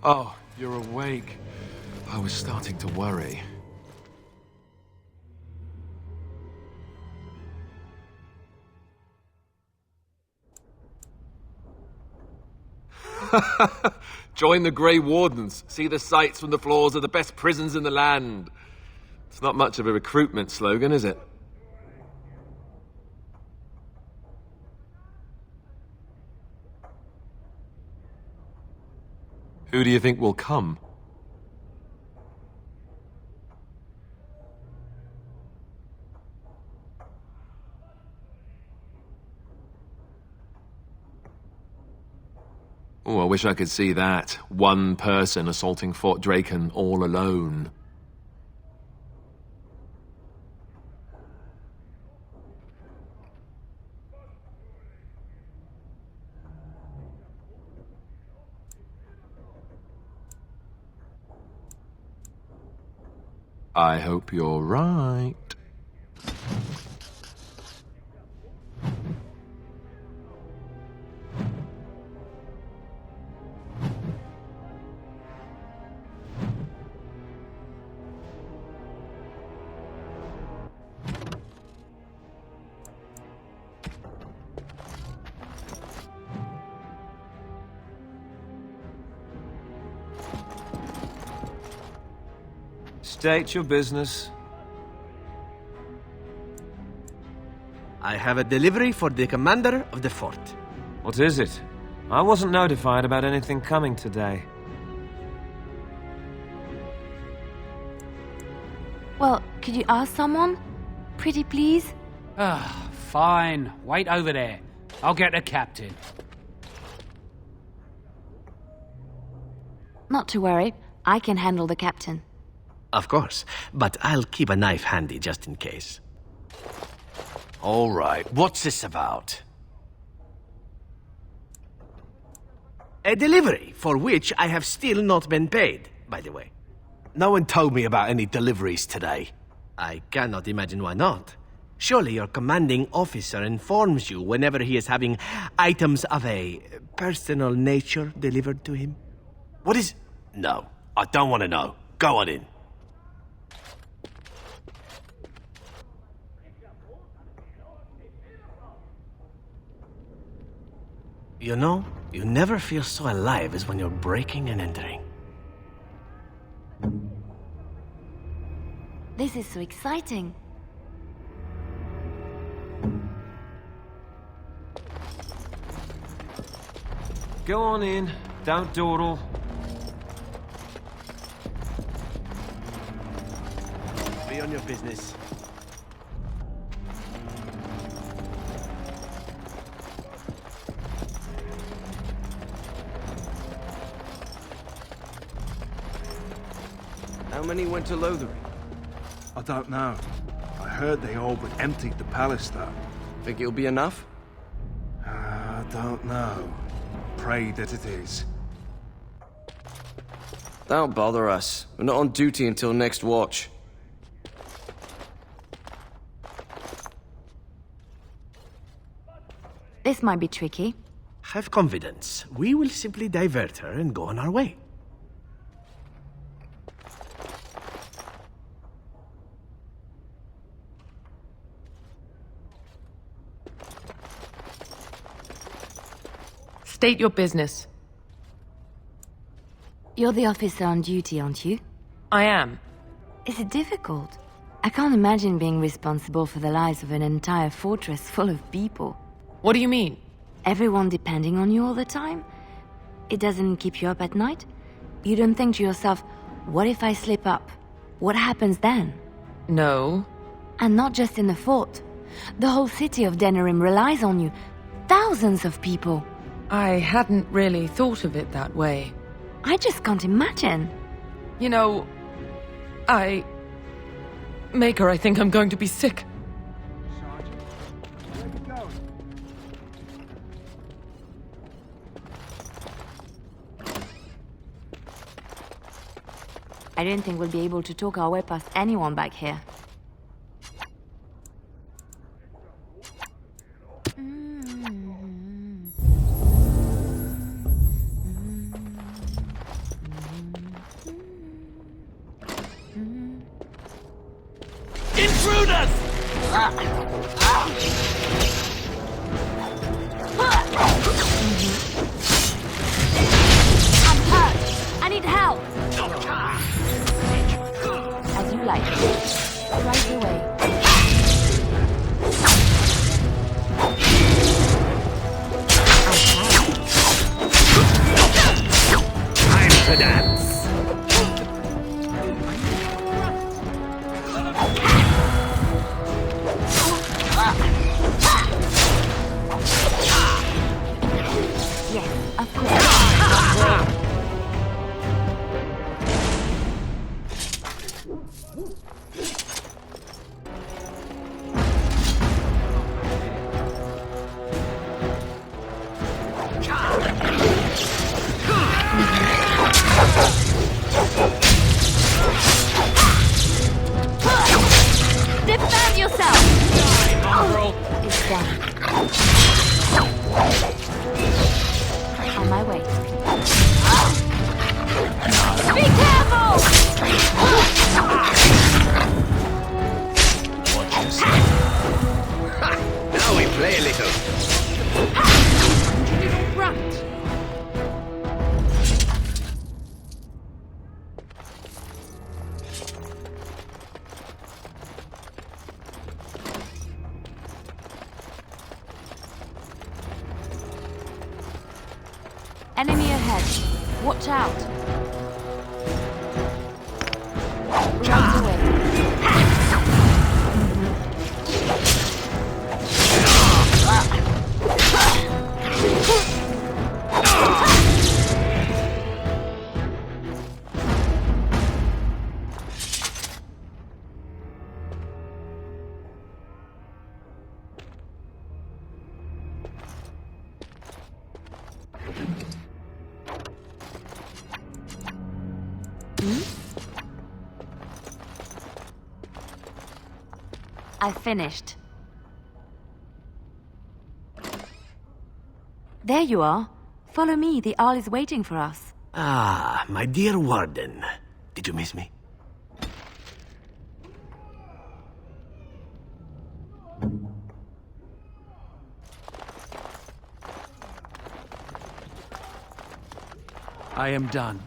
Oh, you're awake. I was starting to worry. Join the Grey Wardens. See the sights from the floors of the best prisons in the land. It's not much of a recruitment slogan, is it? Who do you think will come? Oh, I wish I could see that. One person assaulting Fort Draken all alone. I hope you're right. State your business. I have a delivery for the commander of the fort. What is it? I wasn't notified about anything coming today. Well, could you ask someone? Pretty please? Ah, fine. Wait over there. I'll get the captain. Not to worry. I can handle the captain. Of course, but I'll keep a knife handy just in case. All right, what's this about? A delivery for which I have still not been paid, by the way. No one told me about any deliveries today. I cannot imagine why not. Surely your commanding officer informs you whenever he is having items of a personal nature delivered to him? What is... No, I don't want to know. Go on in. You know, you never feel so alive as when you're breaking and entering. This is so exciting. Go on in. Don't dawdle. Be on your business. How many went to Lothering? I don't know. I heard they all but emptied the palace, though. Think it'll be enough? I don't know. Pray that it is. Don't bother us. We're not on duty until next watch. This might be tricky. Have confidence. We will simply divert her and go on our way. State your business. You're the officer on duty, aren't you? I am. Is it difficult? I can't imagine being responsible for the lives of an entire fortress full of people. What do you mean? Everyone depending on you all the time? It doesn't keep you up at night? You don't think to yourself, what if I slip up? What happens then? No. And not just in the fort. The whole city of Denerim relies on you. Thousands of people. I hadn't really thought of it that way. I just can't imagine. You know, Maker, I think I'm going to be sick. Sergeant, where are you going? I don't think we'll be able to talk our way past anyone back here. intruders! I'm hurt. I need help. As you like. Right away. Time to dance. Yes, of course. Defend yourself! It's done. On my way. Be careful! Now we play a little. Right. Enemy ahead. Watch out. Right away. I finished. There you are. Follow me, the Arl is waiting for us. Ah, my dear Warden. Did you miss me? I am done.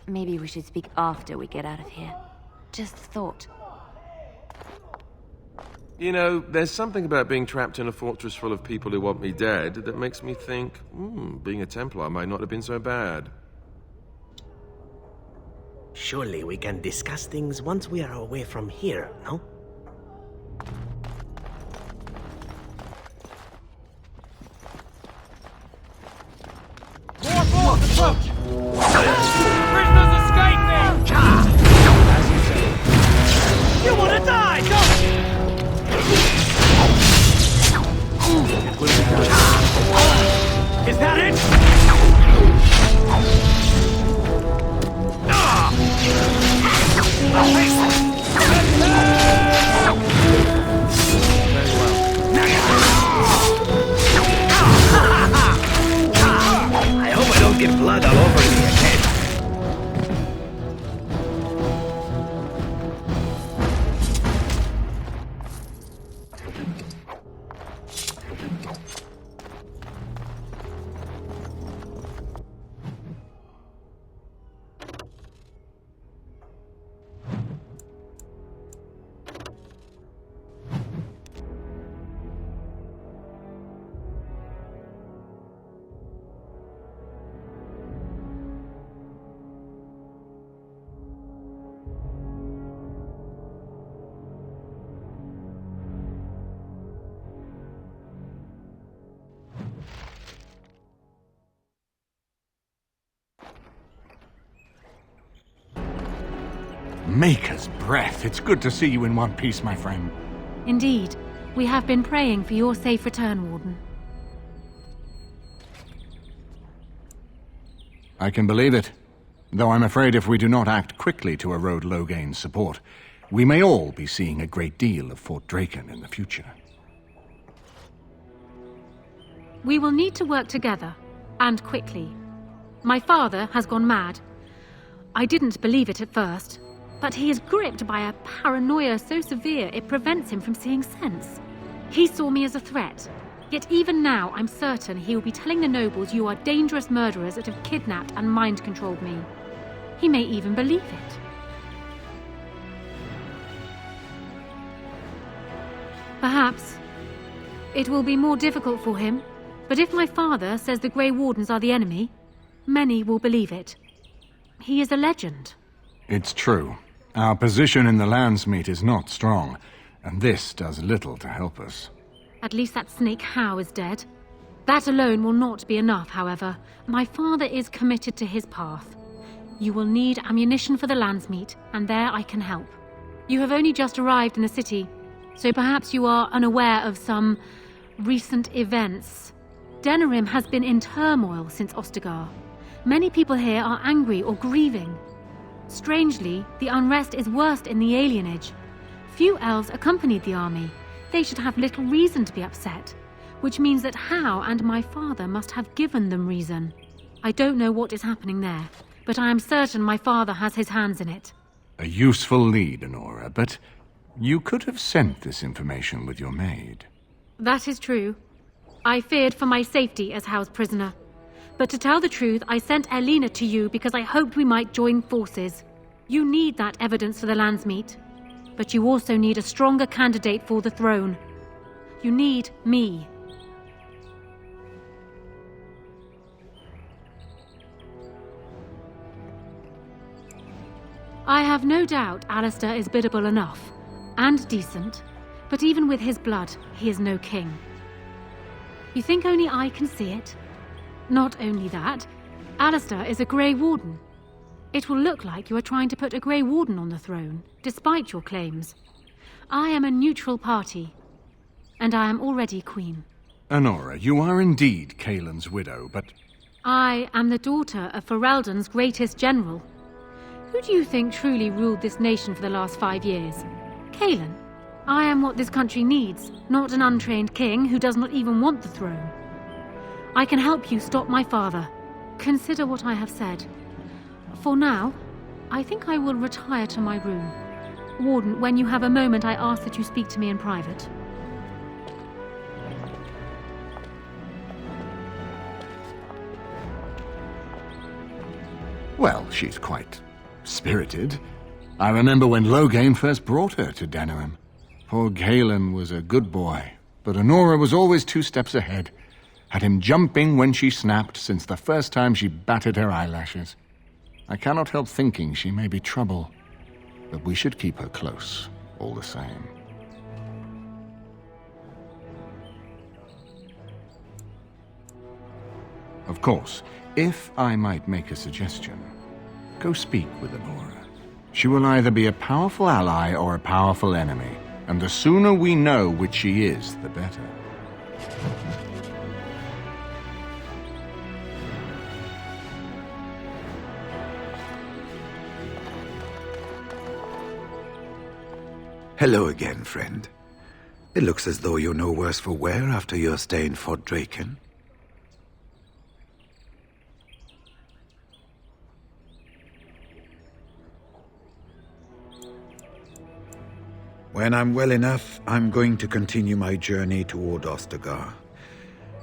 Maybe we should speak after we get out of here. Just thought. You know, there's something about being trapped in a fortress full of people who want me dead that makes me think, being a Templar might not have been so bad. Surely we can discuss things once we are away from here, no? Prisoners escaping! You wanna die, don't you? Is that it? I hope I don't get blood all over me again. Maker's breath. It's good to see you in one piece, my friend. Indeed. We have been praying for your safe return, Warden. I can believe it. Though I'm afraid if we do not act quickly to erode Logain's support, we may all be seeing a great deal of Fort Draken in the future. We will need to work together. and quickly. My father has gone mad. I didn't believe it at first, but he is gripped by a paranoia so severe it prevents him from seeing sense. He saw me as a threat, yet even now I'm certain he will be telling the nobles you are dangerous murderers that have kidnapped and mind-controlled me. He may even believe it. Perhaps it will be more difficult for him, but if my father says the Grey Wardens are the enemy, many will believe it. He is a legend. It's true. Our position in the Landsmeet is not strong, and this does little to help us. At least that snake Howe is dead. That alone will not be enough, however. My father is committed to his path. You will need ammunition for the Landsmeet, and there I can help. You have only just arrived in the city, so perhaps you are unaware of some recent events. Denerim has been in turmoil since Ostagar. Many people here are angry or grieving. Strangely, the unrest is worst in the alienage. Few elves accompanied the army. They should have little reason to be upset, which means that Howe and my father must have given them reason. I don't know what is happening there, but I am certain my father has his hands in it. A useful lead, Honora, but you could have sent this information with your maid. That is true. I feared for my safety as Howe's prisoner. But to tell the truth, I sent Elena to you because I hoped we might join forces. You need that evidence for the Landsmeet. But you also need a stronger candidate for the throne. You need me. I have no doubt Alistair is biddable enough, and decent, but even with his blood, he is no king. You think only I can see it? Not only that, Alistair is a Grey Warden. It will look like you are trying to put a Grey Warden on the throne, despite your claims. I am a neutral party, and I am already queen. Honora, you are indeed Kaelin's widow, but... I am the daughter of Ferelden's greatest general. Who do you think truly ruled this nation for the last 5 years? Kaelin. I am what this country needs, not an untrained king who does not even want the throne. I can help you stop my father. Consider what I have said. For now, I think I will retire to my room. Warden, when you have a moment, I ask that you speak to me in private. Well, she's quite spirited. I remember when Loghain first brought her to Denerim. Poor Kaelin was a good boy, but Honora was always 2 steps ahead. Had him jumping when she snapped since the first time she batted her eyelashes. I cannot help thinking she may be trouble, but we should keep her close, all the same. Of course, if I might make a suggestion, go speak with Honora. She will either be a powerful ally or a powerful enemy, and the sooner we know which she is, the better. Hello again, friend. It looks as though you're no worse for wear after your stay in Fort Draken. When I'm well enough, I'm going to continue my journey toward Ostagar.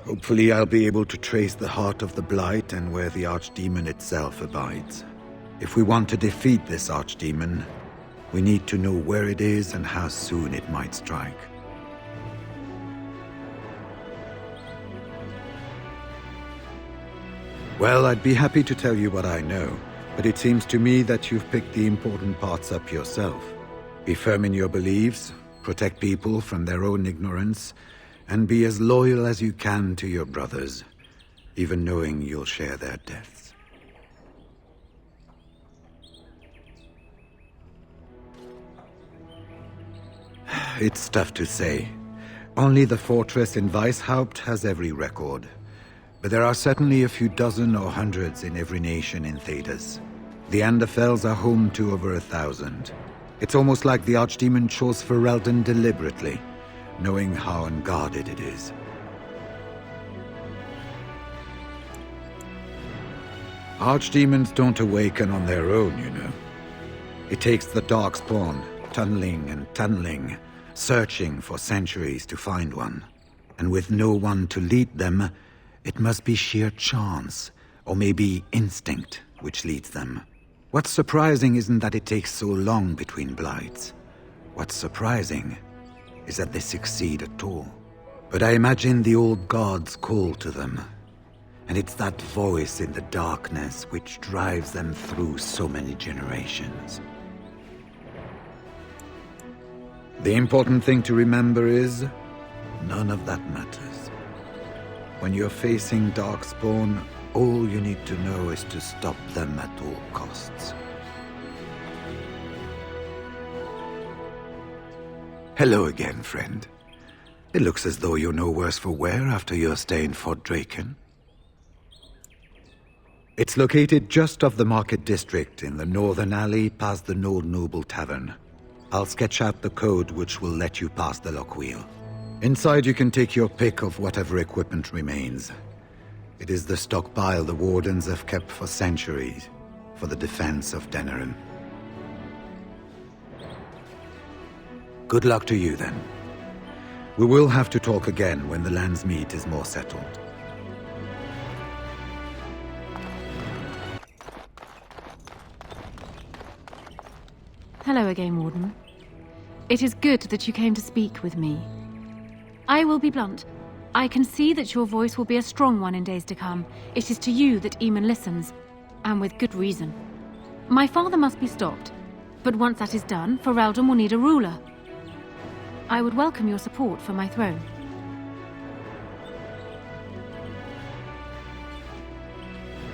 Hopefully I'll be able to trace the heart of the Blight and where the Archdemon itself abides. If we want to defeat this Archdemon, we need to know where it is and how soon it might strike. Well, I'd be happy to tell you what I know, but it seems to me that you've picked the important parts up yourself. Be firm in your beliefs, protect people from their own ignorance, and be as loyal as you can to your brothers, even knowing you'll share their deaths. It's tough to say. Only the fortress in Weishaupt has every record. But there are certainly a few dozen or hundreds in every nation in Thedas. The Anderfells are home to over 1,000. It's almost like the Archdemon chose Ferelden deliberately, knowing how unguarded it is. Archdemons don't awaken on their own, you know. It takes the Darkspawn tunneling and tunneling, searching for centuries to find one. And with no one to lead them, it must be sheer chance, or maybe instinct, which leads them. What's surprising isn't that it takes so long between blights. What's surprising is that they succeed at all. But I imagine the old gods call to them, and it's that voice in the darkness which drives them through so many generations. The important thing to remember is, none of that matters. When you're facing Darkspawn, all you need to know is to stop them at all costs. Hello again, friend. It looks as though you're no worse for wear after your stay in Fort Draken. It's located just off the Market District in the northern alley past the Old Noble Tavern. I'll sketch out the code which will let you pass the lock wheel. Inside you can take your pick of whatever equipment remains. It is the stockpile the Wardens have kept for centuries, for the defense of Denerim. Good luck to you, then. We will have to talk again when the Landsmeet is more settled. Hello again, Warden. It is good that you came to speak with me. I will be blunt. I can see that your voice will be a strong one in days to come. It is to you that Eamon listens, and with good reason. My father must be stopped, but once that is done, Ferelden will need a ruler. I would welcome your support for my throne.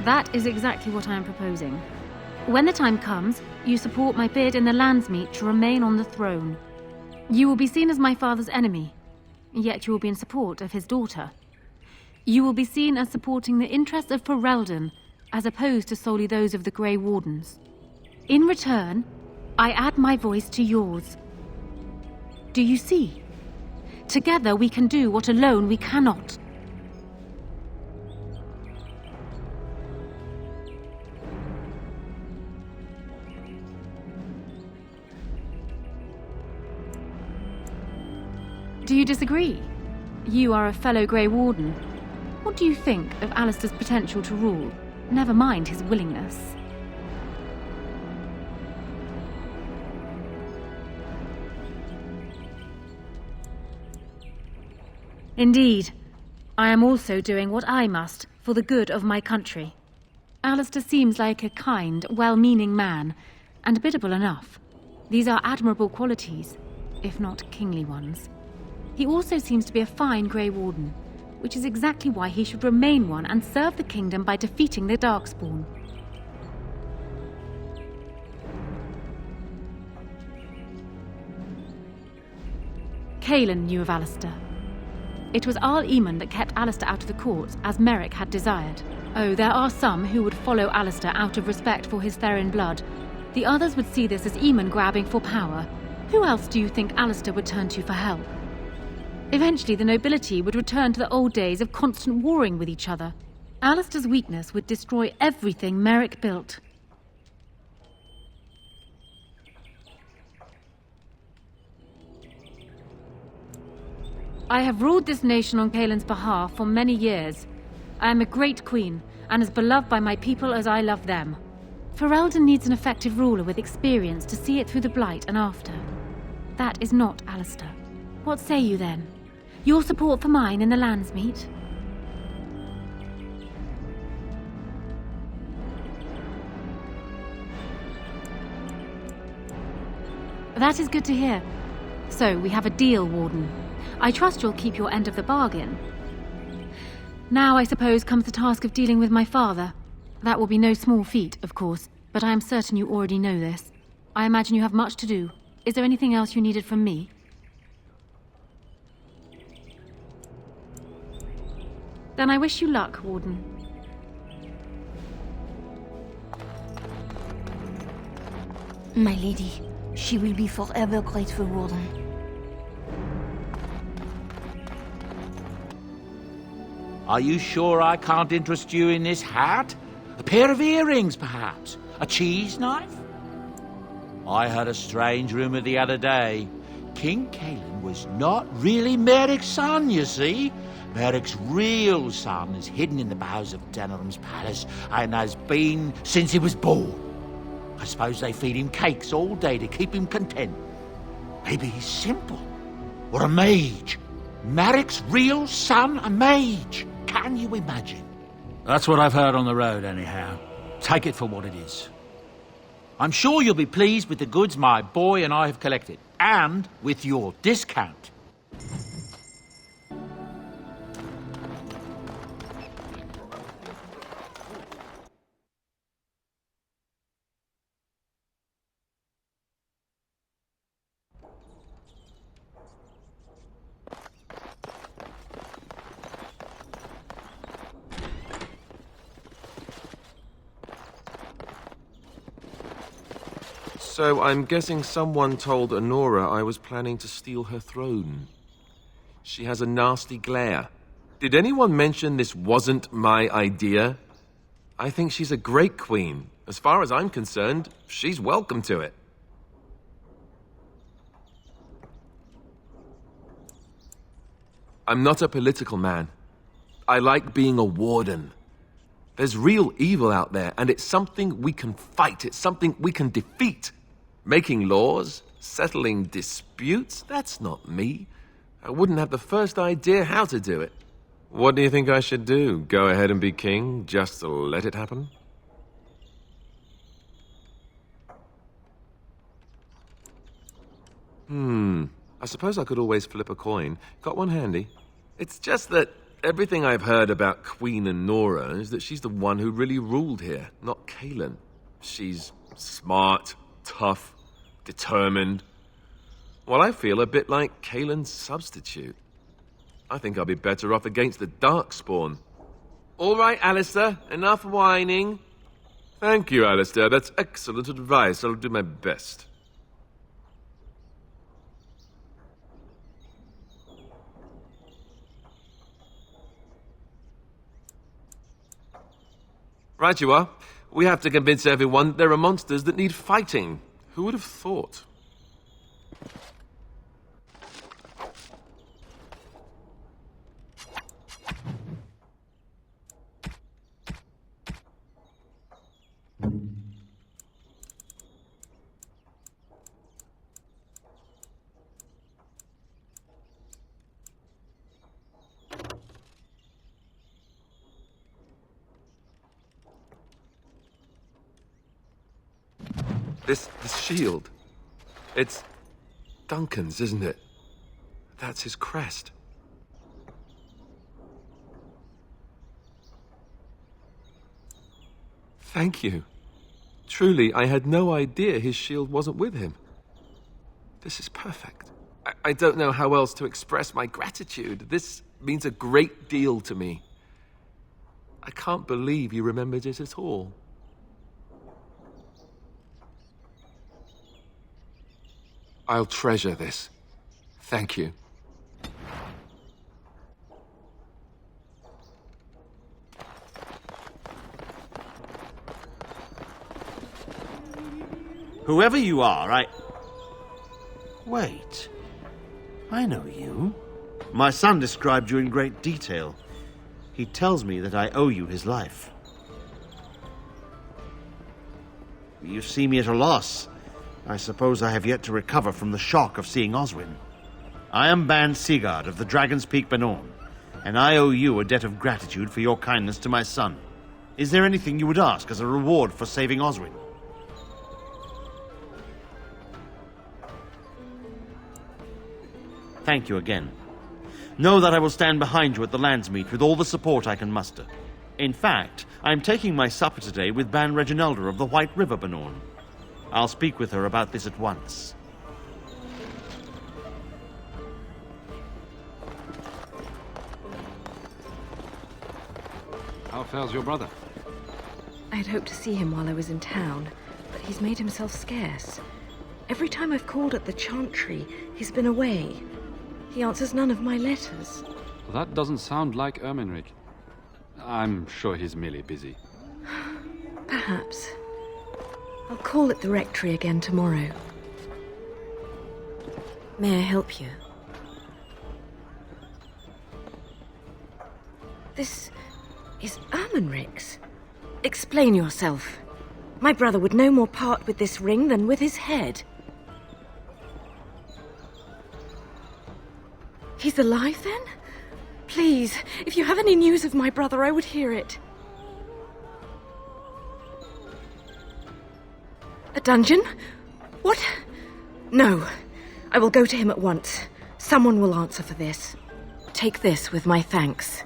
That is exactly what I am proposing. When the time comes, you support my bid in the Landsmeet to remain on the throne. You will be seen as my father's enemy, yet you will be in support of his daughter. You will be seen as supporting the interests of Ferelden, as opposed to solely those of the Grey Wardens. In return, I add my voice to yours. Do you see? Together we can do what alone we cannot. Do you disagree? You are a fellow Grey Warden. What do you think of Alistair's potential to rule? Never mind his willingness. Indeed. I am also doing what I must for the good of my country. Alistair seems like a kind, well-meaning man, and biddable enough. These are admirable qualities, if not kingly ones. He also seems to be a fine Grey Warden, which is exactly why he should remain one and serve the kingdom by defeating the Darkspawn. Cailan knew of Alistair. It was Arl Eamon that kept Alistair out of the courts, as Merrick had desired. Oh, there are some who would follow Alistair out of respect for his Therin blood. The others would see this as Eamon grabbing for power. Who else do you think Alistair would turn to for help? Eventually, the nobility would return to the old days of constant warring with each other. Alistair's weakness would destroy everything Merrick built. I have ruled this nation on Cailan's behalf for many years. I am a great queen, and as beloved by my people as I love them. Ferelden needs an effective ruler with experience to see it through the Blight and after. That is not Alistair. What say you then? Your support for mine in the Landsmeet? That is good to hear. So, we have a deal, Warden. I trust you'll keep your end of the bargain. Now, I suppose, comes the task of dealing with my father. That will be no small feat, of course, but I am certain you already know this. I imagine you have much to do. Is there anything else you needed from me? Then I wish you luck, Warden. My lady, she will be forever grateful, Warden. Are you sure I can't interest you in this hat? A pair of earrings, perhaps? A cheese knife? I heard a strange rumour the other day. King Cailan was not really Merrick's son, you see. Merrick's real son is hidden in the bowels of Denerim's palace and has been since he was born. I suppose they feed him cakes all day to keep him content. Maybe he's simple. Or a mage. Merrick's real son, a mage. Can you imagine? That's what I've heard on the road, anyhow. Take it for what it is. I'm sure you'll be pleased with the goods my boy and I have collected. And with your discount. So I'm guessing someone told Honora I was planning to steal her throne. She has a nasty glare. Did anyone mention this wasn't my idea? I think she's a great queen. As far as I'm concerned, she's welcome to it. I'm not a political man. I like being a warden. There's real evil out there, and it's something we can fight. It's something we can defeat. Making laws, settling disputes, that's not me. I wouldn't have the first idea how to do it. What do you think I should do? Go ahead and be king, just to let it happen? I suppose I could always flip a coin. Got one handy. It's just that everything I've heard about Queen Honora is that she's the one who really ruled here, not Cailan. She's smart, tough, determined. Well, I feel a bit like Cailan's substitute. I think I'll be better off against the Darkspawn. All right, Alistair, enough whining. Thank you, Alistair. That's excellent advice. I'll do my best. Right you are. We have to convince everyone there are monsters that need fighting. Who would have thought? This shield. It's Duncan's, isn't it? That's his crest. Thank you. Truly, I had no idea his shield wasn't with him. This is perfect. I don't know how else to express my gratitude. This means a great deal to me. I can't believe you remembered it at all. I'll treasure this. Thank you. Whoever you are, Wait. I know you. My son described you in great detail. He tells me that I owe you his life. You see me at a loss. I suppose I have yet to recover from the shock of seeing Oswin. I am Ban Sigurd of the Dragon's Peak Benorn, and I owe you a debt of gratitude for your kindness to my son. Is there anything you would ask as a reward for saving Oswin? Thank you again. Know that I will stand behind you at the Landsmeet with all the support I can muster. In fact, I am taking my supper today with Ban Reginalda of the White River Benorn. I'll speak with her about this at once. How fares your brother? I'd hoped to see him while I was in town, but he's made himself scarce. Every time I've called at the Chantry, he's been away. He answers none of my letters. That doesn't sound like Ermenrich. I'm sure he's merely busy. Perhaps. I'll call at the rectory again tomorrow. May I help you? This is Ermenric's. Explain yourself. My brother would no more part with this ring than with his head. He's alive, then? Please, if you have any news of my brother, I would hear it. A dungeon? What? No. I will go to him at once. Someone will answer for this. Take this with my thanks.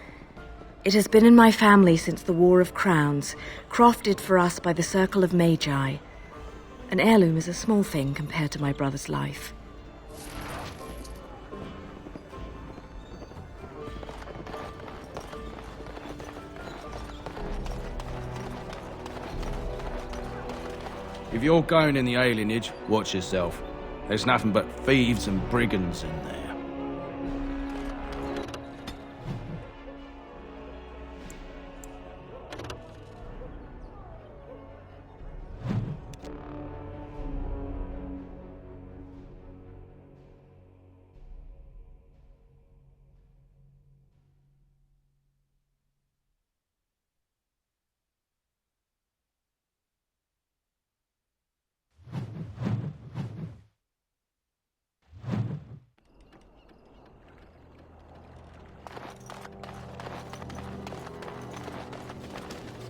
It has been in my family since the War of Crowns, crafted for us by the Circle of Magi. An heirloom is a small thing compared to my brother's life. If you're going in the alienage, watch yourself. There's nothing but thieves and brigands in there.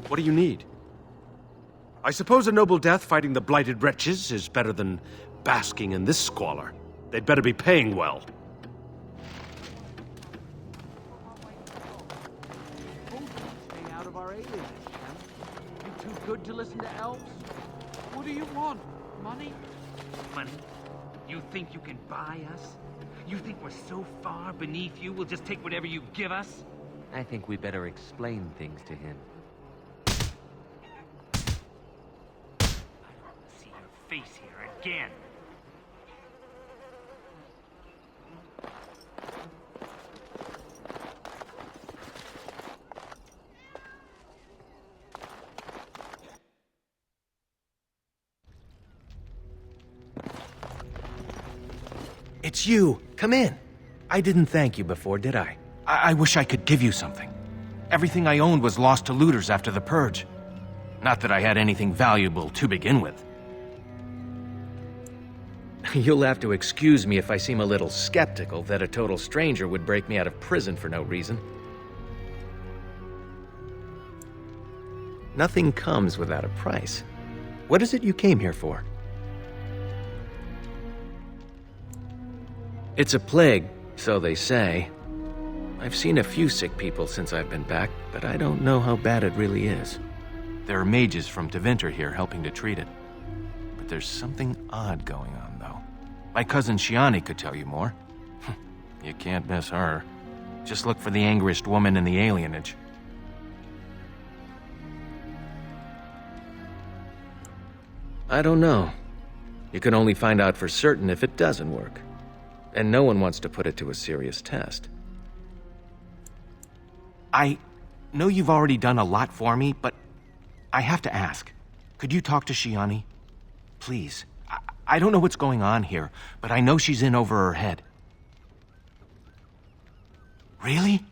What do you need? I suppose a noble death fighting the blighted wretches is better than basking in this squalor. They'd better be paying well. Stay out of our alienage, Shem. You too good to listen to elves? What do you want? Money? Money? You think you can buy us? You think we're so far beneath you, we'll just take whatever you give us? I think we better explain things to him. See your face here again. It's you. Come in. I didn't thank you before, did I? I wish I could give you something. Everything I owned was lost to looters after the purge. Not that I had anything valuable to begin with. You'll have to excuse me if I seem a little skeptical that a total stranger would break me out of prison for no reason. Nothing comes without a price. What is it you came here for? It's a plague, so they say. I've seen a few sick people since I've been back, but I don't know how bad it really is. There are mages from Tevinter here helping to treat it. But there's something odd going on, though. My cousin Shiani could tell you more. You can't miss her. Just look for the angriest woman in the alienage. I don't know. You can only find out for certain if it doesn't work. And no one wants to put it to a serious test. I know you've already done a lot for me, but I have to ask. Could you talk to Shiani? Please. I don't know what's going on here, but I know she's in over her head. Really?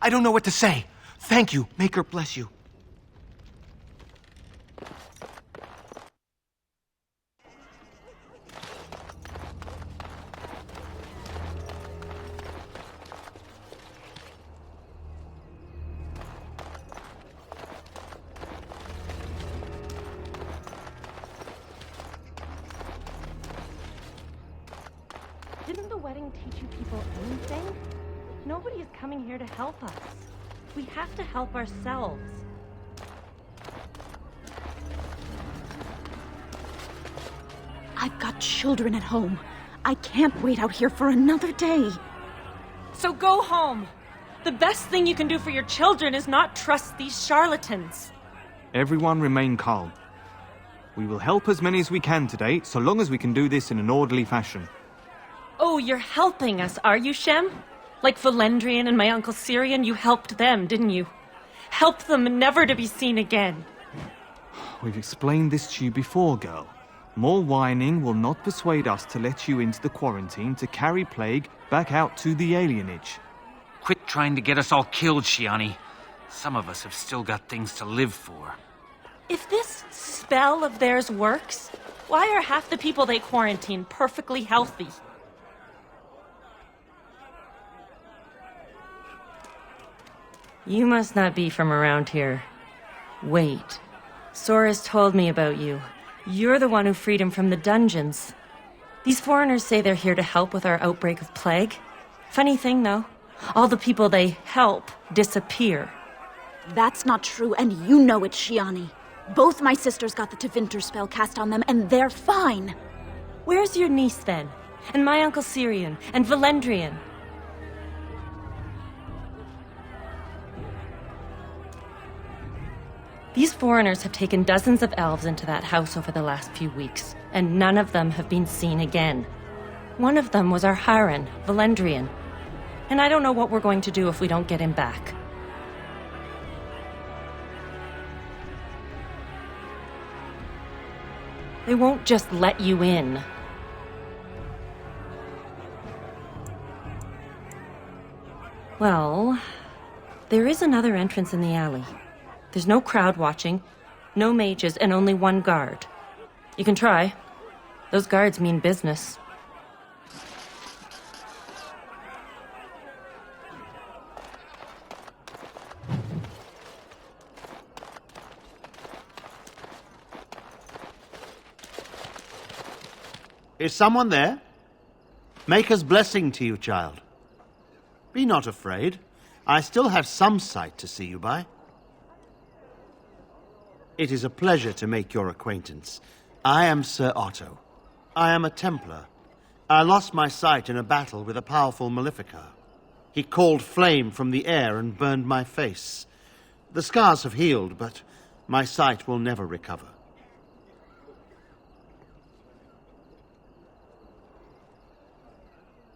I don't know what to say. Thank you. Maker bless you. Didn't the wedding teach you people anything? Nobody is coming here to help us. We have to help ourselves. I've got children at home. I can't wait out here for another day. So go home. The best thing you can do for your children is not trust these charlatans. Everyone remain calm. We will help as many as we can today, so long as we can do this in an orderly fashion. Oh, you're helping us, are you, Shem? Like Valendrian and my uncle Syrian, you helped them, didn't you? Help them never to be seen again. We've explained this to you before, girl. More whining will not persuade us to let you into the quarantine to carry plague back out to the alienage. Quit trying to get us all killed, Shiani. Some of us have still got things to live for. If this spell of theirs works, why are half the people they quarantine perfectly healthy? You must not be from around here. Wait. Sora's told me about you. You're the one who freed him from the dungeons. These foreigners say they're here to help with our outbreak of plague. Funny thing, though. All the people they help disappear. That's not true, and you know it, Shiani. Both my sisters got the Tevinter spell cast on them, and they're fine. Where's your niece, then? And my Uncle Syrian? And Valendrian? These foreigners have taken dozens of elves into that house over the last few weeks, and none of them have been seen again. One of them was our Hiren, Valendrian. And I don't know what we're going to do if we don't get him back. They won't just let you in. Well, there is another entrance in the alley. There's no crowd watching, no mages, and only one guard. You can try. Those guards mean business. Is someone there? Maker's blessing to you, child. Be not afraid. I still have some sight to see you by. It is a pleasure to make your acquaintance. I am Sir Otto. I am a Templar. I lost my sight in a battle with a powerful Maleficar. He called flame from the air and burned my face. The scars have healed, but my sight will never recover.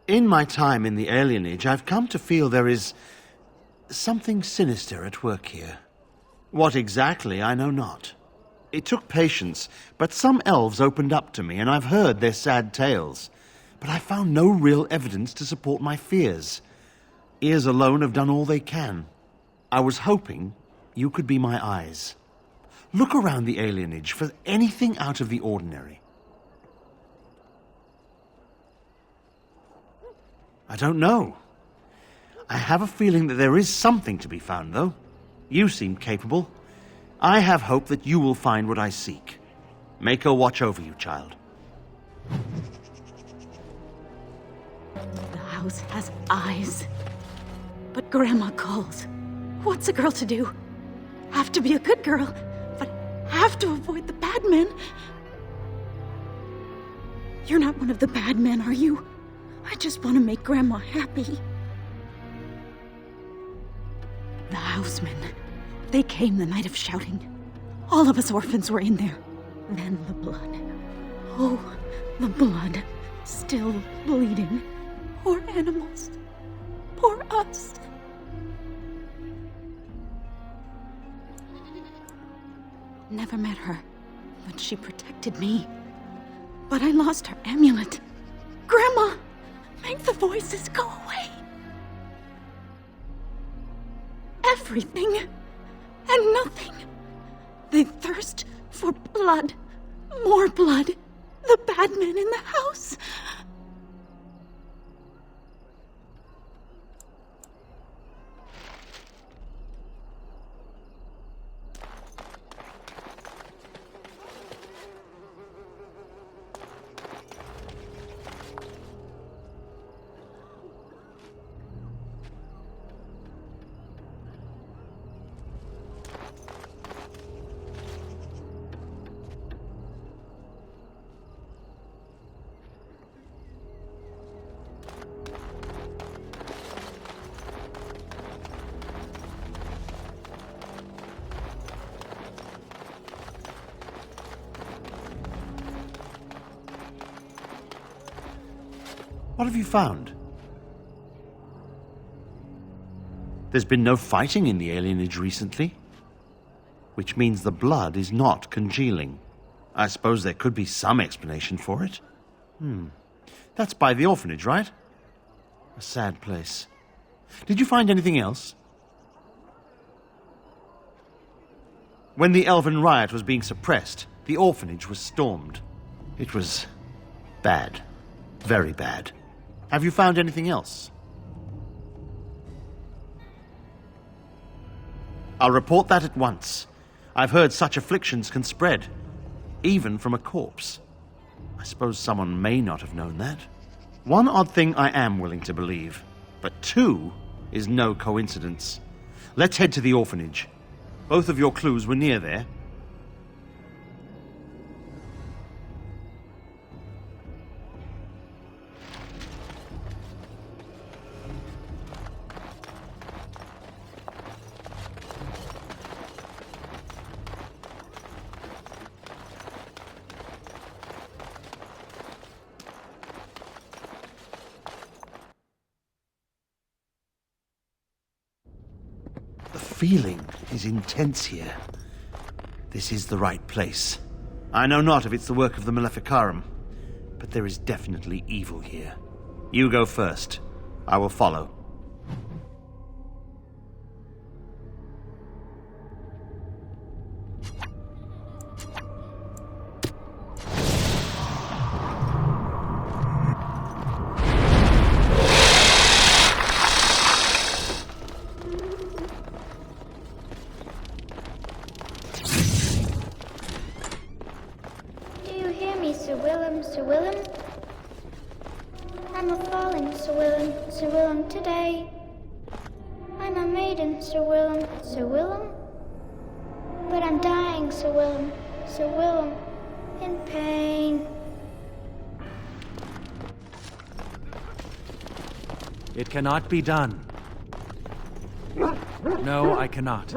In my time in the alienage, I've come to feel there is something sinister at work here. What exactly, I know not. It took patience, but some elves opened up to me, and I've heard their sad tales. But I found no real evidence to support my fears. Ears alone have done all they can. I was hoping you could be my eyes. Look around the alienage for anything out of the ordinary. I don't know. I have a feeling that there is something to be found, though. You seem capable. I have hope that you will find what I seek. Maker watch over you, child. The house has eyes. But Grandma calls. What's a girl to do? Have to be a good girl, but have to avoid the bad men. You're not one of the bad men, are you? I just want to make Grandma happy. The housemen. They came the night of shouting. All of us orphans were in there. Then the blood. Oh, the blood. Still bleeding. Poor animals. Poor us. Never met her, but she protected me. But I lost her amulet. Grandma! Make the voices go away. Everything and nothing. They thirst for blood. More blood. The bad men in the house. What have you found? There's been no fighting in the alienage recently. which means the blood is not congealing. I suppose there could be some explanation for it. That's by the orphanage, right? A sad place. Did you find anything else? When the Elven riot was being suppressed, the orphanage was stormed. It was bad. Very bad. Have you found anything else? I'll report that at once. I've heard such afflictions can spread, even from a corpse. I suppose someone may not have known that. One odd thing I am willing to believe, but two is no coincidence. Let's head to the orphanage. Both of your clues were near there. The feeling is intense here. This is the right place. I know not if it's the work of the Maleficarum, but there is definitely evil here. You go first. I will follow. Sir Willem? I'm a fallen Sir Willem today. I'm a maiden, Sir Willem? But I'm dying, Sir Willem, in pain. It cannot be done. No, I cannot.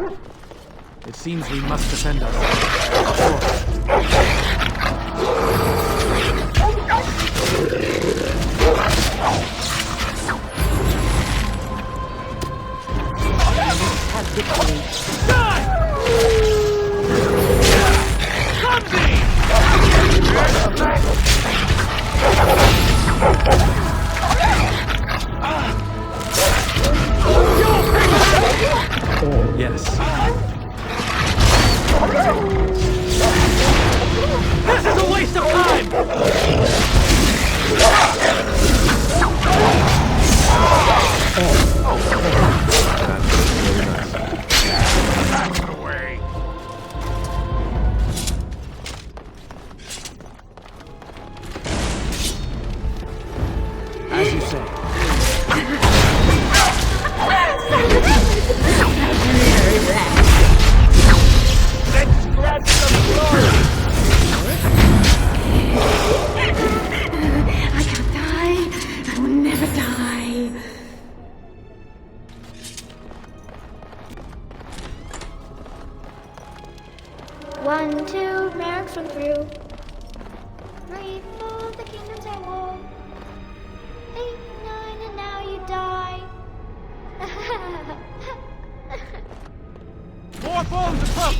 It seems we must defend ourselves. Yes. This is a waste of time! Back away! As you say. Let's scratch some glory! I can't die. I will never die. One, two, mercs from through. 3, 4, the kingdom's at war. 8, 9, and now you die. More bombs approach!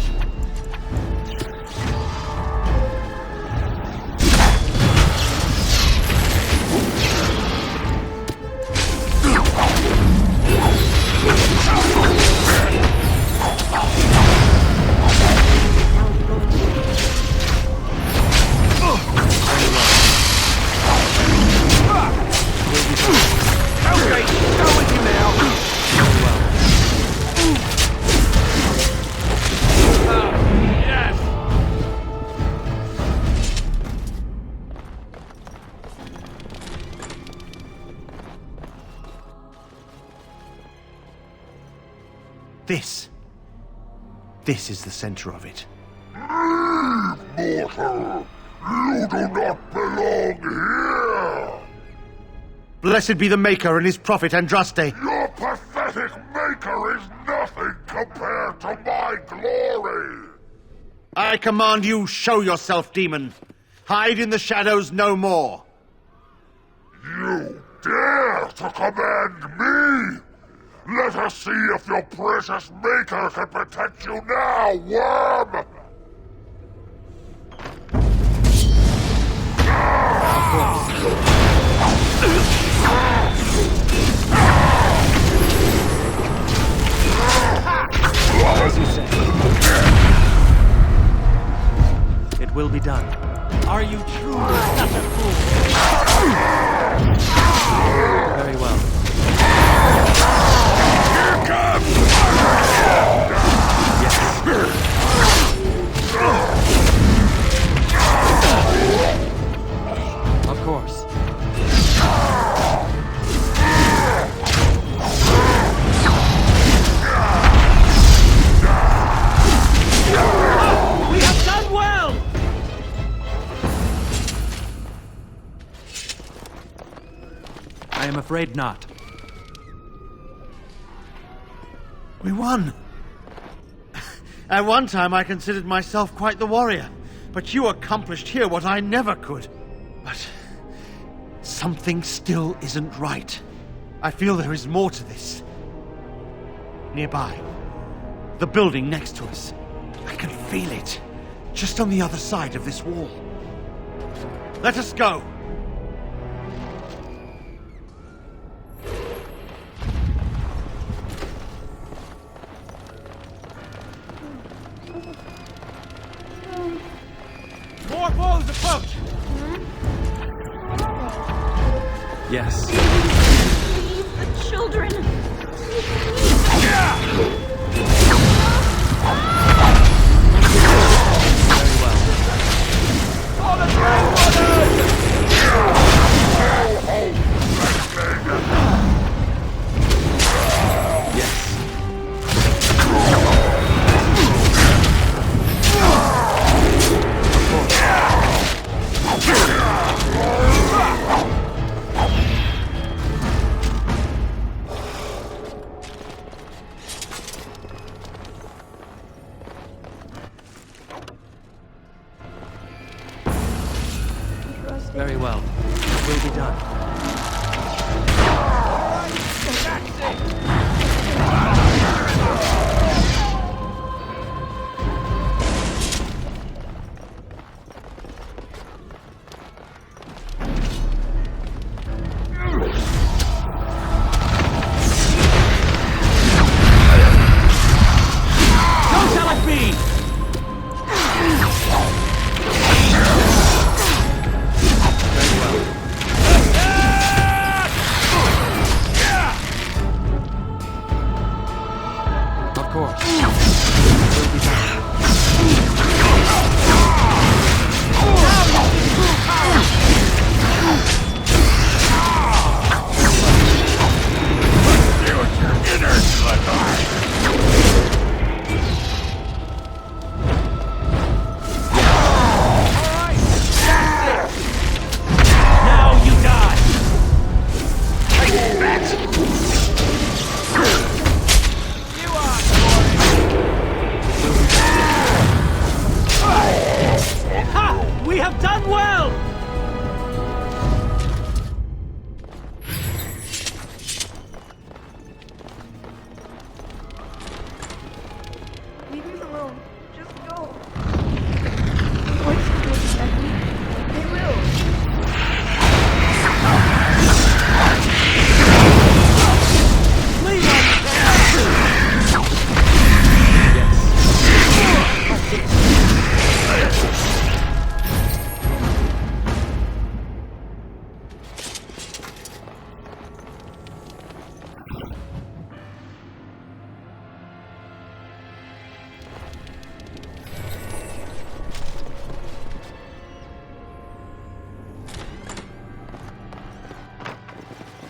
Okay, go with you now. Yes. This is the center of it. Mortal! You do not belong here! Blessed be the Maker and his prophet Andraste. Your pathetic Maker is nothing compared to my glory! I command you, show yourself, demon. Hide in the shadows no more. You dare to command me? Let us see if your precious maker can protect you now, worm! As you say. It will be done. Are you truly such a fool? Very well. Here comes! Of course. We have done well! I am afraid not. We won! At one time I considered myself quite the warrior, but you accomplished here what I never could. But something still isn't right. I feel there is more to this. Nearby, the building next to us. I can feel it, just on the other side of this wall. Let us go! More foes approach! Yes. Leave the children! Very well. It will be done. Don't tell it be! Of course. Now you die! Ha! We have done well! Leave me alone. Just go. The voices will protect me. They will. Leave us!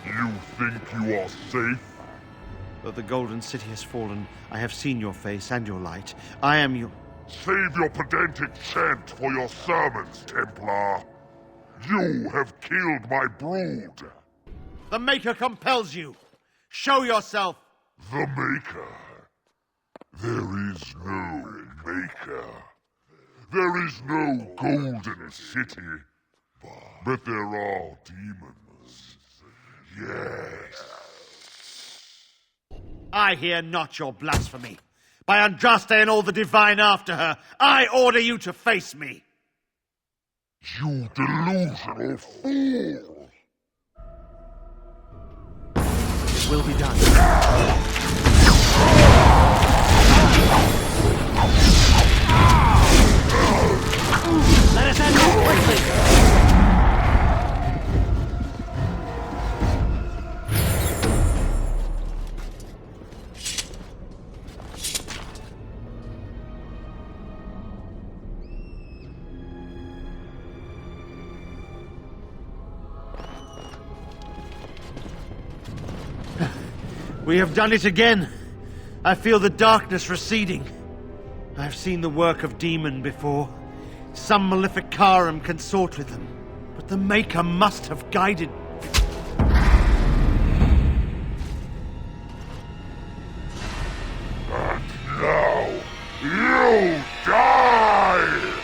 You think you are safe? Though the Golden City has fallen, I have seen your face and your light. I am your... Save your pedantic chant for your sermons, Templar. You have killed my brood. The Maker compels you! Show yourself! The Maker? There is no Maker. There is no Golden City. But there are demons. Yes. I hear not your blasphemy. By Andraste and all the divine after her, I order you to face me. You delusional fool! It will be done. Let us end this quickly! We have done it again. I feel the darkness receding. I have seen the work of demon before. Some maleficarum consort with them. But the Maker must have guided... And now, you die!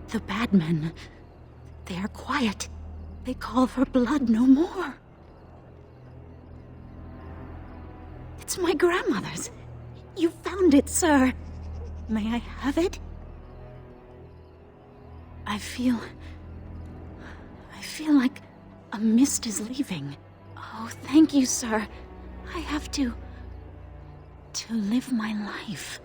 The bad men, they are quiet. They call for blood no more. It's my grandmother's. You found it, sir. May I have it? I feel like a mist is leaving. Oh, thank you, sir. I have to live my life.